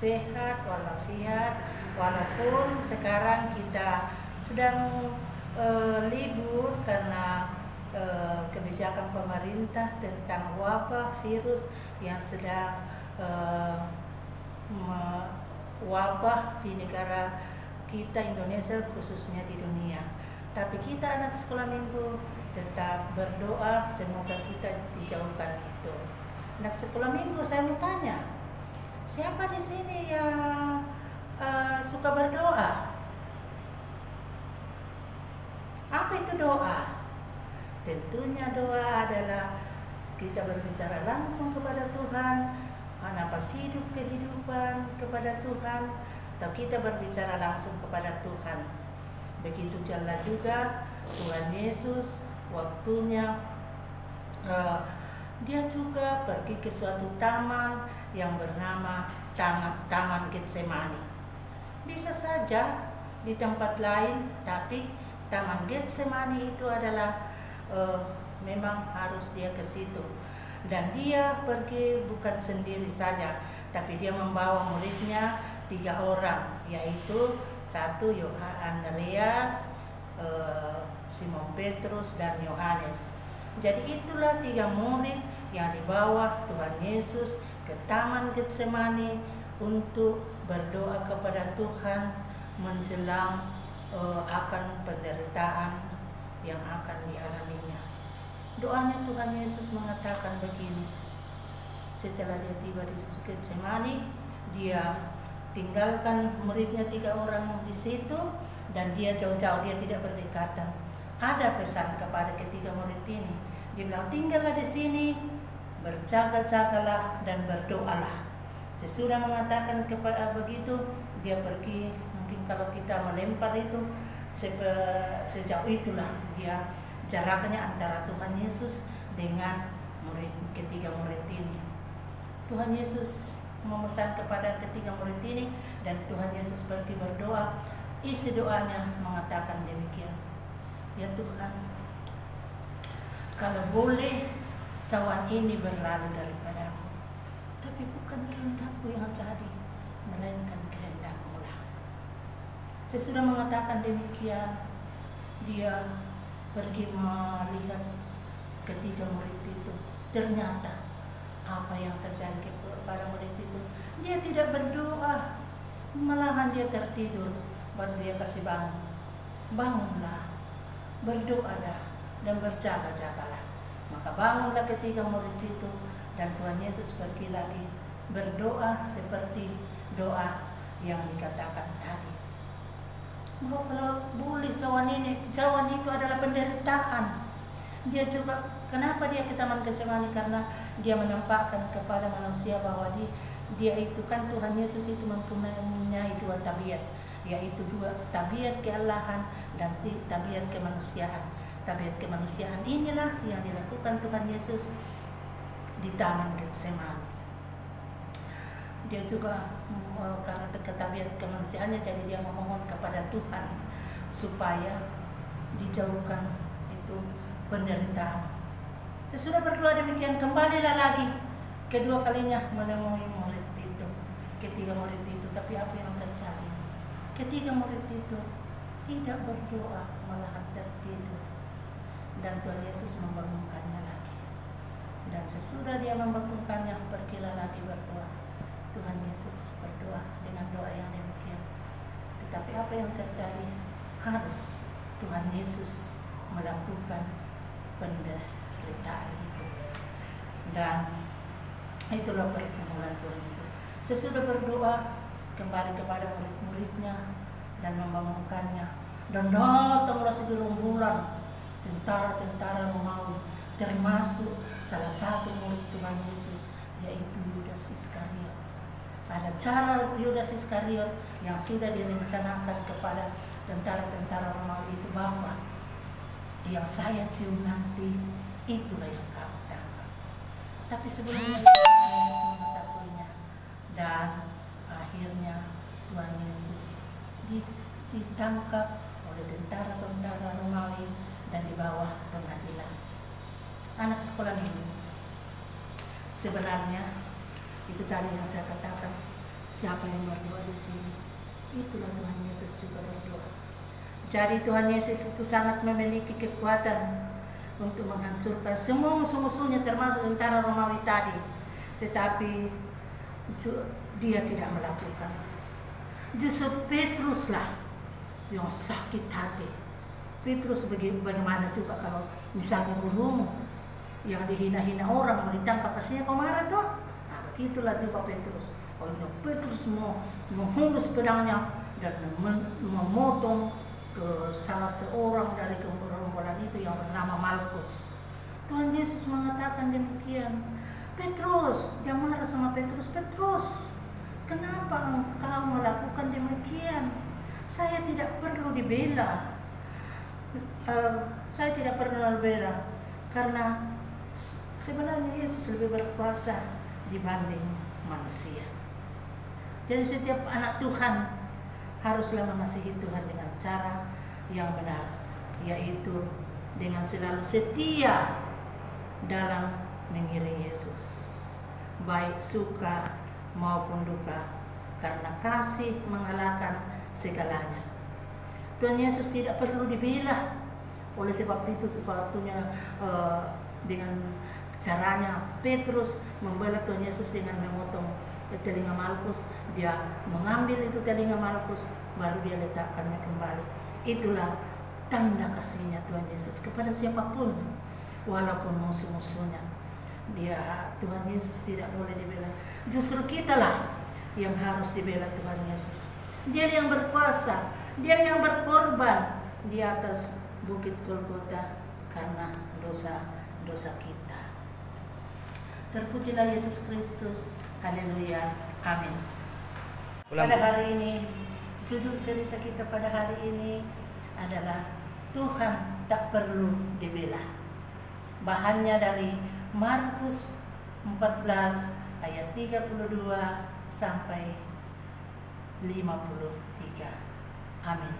sehat walafiat, walaupun sekarang kita sedang libur karena kebijakan pemerintah tentang wabah virus yang sedang wabah di negara kita Indonesia, khususnya di dunia. Tapi kita anak sekolah minggu tetap berdoa semoga kita dijauhkan itu. Anak sekolah minggu, saya mau tanya, siapa di sini yang suka berdoa? Apa itu doa? Tentunya doa adalah kita berbicara langsung kepada Tuhan, napas hidup kehidupan kepada Tuhan, atau kita berbicara langsung kepada Tuhan. Begitu juga Tuhan Yesus waktunya dia juga pergi ke suatu taman yang bernama Taman Getsemani. Bisa saja di tempat lain, tapi Taman Getsemani itu adalah memang harus dia ke situ. Dan dia pergi bukan sendiri saja, tapi dia membawa muridnya 3 orang, yaitu satu Andreas, Simon Petrus, dan Yohanes. Jadi itulah 3 murid yang dibawa Tuhan Yesus ke Taman Getsemani untuk berdoa kepada Tuhan menjelang akan penderitaan yang akan dialaminya. Doanya Tuhan Yesus mengatakan begini, setelah dia tiba di Getsemani, dia tinggalkan muridnya 3 orang di situ, dan dia jauh-jauh, dia tidak berdekatan. Ada pesan kepada ketiga murid ini, dia bilang, tinggallah di sini, berjaga-jagalah dan berdoalah. Sesudah mengatakan kepada begitu, dia pergi. Mungkin kalau kita melempar itu sejauh itulah dia jaraknya antara Tuhan Yesus dengan ketiga murid ini. Tuhan Yesus memesan kepada ketiga murid ini, dan Tuhan Yesus pergi berdoa. Isi doanya mengatakan demikian, ya Tuhan, kalau boleh cawan ini berlalu daripadaku, tapi bukan kehendakku yang jadi, melainkan kehendak-Mu lah. Sesudah mengatakan demikian, dia pergi melihat ketiga murid itu. Ternyata apa yang terjadi kepada murid itu, dia tidak berdoa, malahan dia tertidur. Baru dia kasih bangun, bangunlah, berdoalah dan berjaga-jagalah. Maka bangunlah ketiga murid itu, dan Tuhan Yesus pergi lagi berdoa seperti doa yang dikatakan tadi. Bahwa kalau boleh cawan itu adalah penderitaan. Dia juga, kenapa dia ke Taman Getsemani? Karena dia menampakkan kepada manusia bahwa dia itu kan, Tuhan Yesus itu mempunyai 2 tabiat, yaitu 2 tabiat keallahan dan tabiat kemanusiaan. Tabiat kemanusiaan inilah yang dilakukan Tuhan Yesus di Taman Getsemani. Dia juga karena tabiat kemanusiaannya, jadi dia memohon kepada Tuhan supaya dijauhkan itu penderitaan. Sesudah berdoa demikian, kembalilah lagi kedua kalinya menemui murid itu, ketiga murid itu. Tapi apa yang terjadi? Ketiga murid itu tidak berdoa, malahan tertidur. Dan Tuhan Yesus membangunkannya lagi. Dan sesudah dia membangunkannya, pergilah lagi berdoa. Tuhan Yesus berdoa dengan doa yang demikian. Tetapi apa yang terjadi? Harus Tuhan Yesus melakukan penderitaan itu. Dan itulah pergumulan Tuhan Yesus. Sesudah berdoa, kembali kepada murid-muridnya dan membangunkannya. Dan datanglah segerombolan tentara-tentara Romawi, termasuk salah satu murid Tuhan Yesus, yaitu Yudas Iskariot. Ada cara Yudas Iskariot yang sudah direncanakan kepada tentara-tentara Romawi itu, bahwa yang saya cium nanti itulah yang kamu tangkap. Tapi sebelumnya Tuhan Yesus mengetahuinya, dan akhirnya Tuhan Yesus ditangkap oleh tentara-tentara Romawi dan di bawah pengadilan. Anak sekolah ini, sebenarnya itu tadi yang saya katakan, Siapa yang berdoa di sini? Itulah Tuhan Yesus juga berdoa. Jadi Tuhan Yesus itu sangat memiliki kekuatan untuk menghancurkan semua musuh-musuhnya, termasuk tentara Romawi tadi. Tetapi dia tidak melakukan. Justru Petruslah yang sakit hati. Petrus bagaimana juga kalau misalnya gurumu yang dihina-hina orang mau ditangkap, pastinya kau marah toh? Nah, begitulah juga Petrus. Kalau Petrus mau menghunus pedangnya dan memotong ke salah seorang dari gerombolan itu yang bernama Malkus. Tuhan Yesus mengatakan demikian. Petrus, dia marah sama Petrus. Petrus, kenapa engkau melakukan demikian? Saya tidak perlu dibela. Saya tidak perlu dibela karena sebenarnya Yesus lebih berkuasa dibanding manusia. Jadi setiap anak Tuhan haruslah mengasihi Tuhan dengan cara yang benar, yaitu dengan selalu setia dalam mengiring Yesus, baik suka maupun duka, karena kasih mengalahkan segalanya. Tuhan Yesus tidak perlu dibela. Oleh sebab itu waktunya dengan caranya Petrus membela Tuhan Yesus dengan memotong telinga Malkus, dia mengambil itu telinga Malkus, baru dia letakkannya kembali. Itulah tanda kasihnya Tuhan Yesus kepada siapapun, walaupun musuh-musuhnya. Tuhan Yesus tidak boleh dibela. Justru kitalah yang harus dibela Tuhan Yesus. Dia yang berkuasa, dia yang berkorban di atas bukit Golgota karena dosa-dosa kita. Terpujilah Yesus Kristus. Haleluya. Amin. Pada hari ini, judul cerita kita pada hari ini adalah Tuhan tak perlu dibela. Bahannya dari Markus 14 ayat 32 sampai 53. Amin.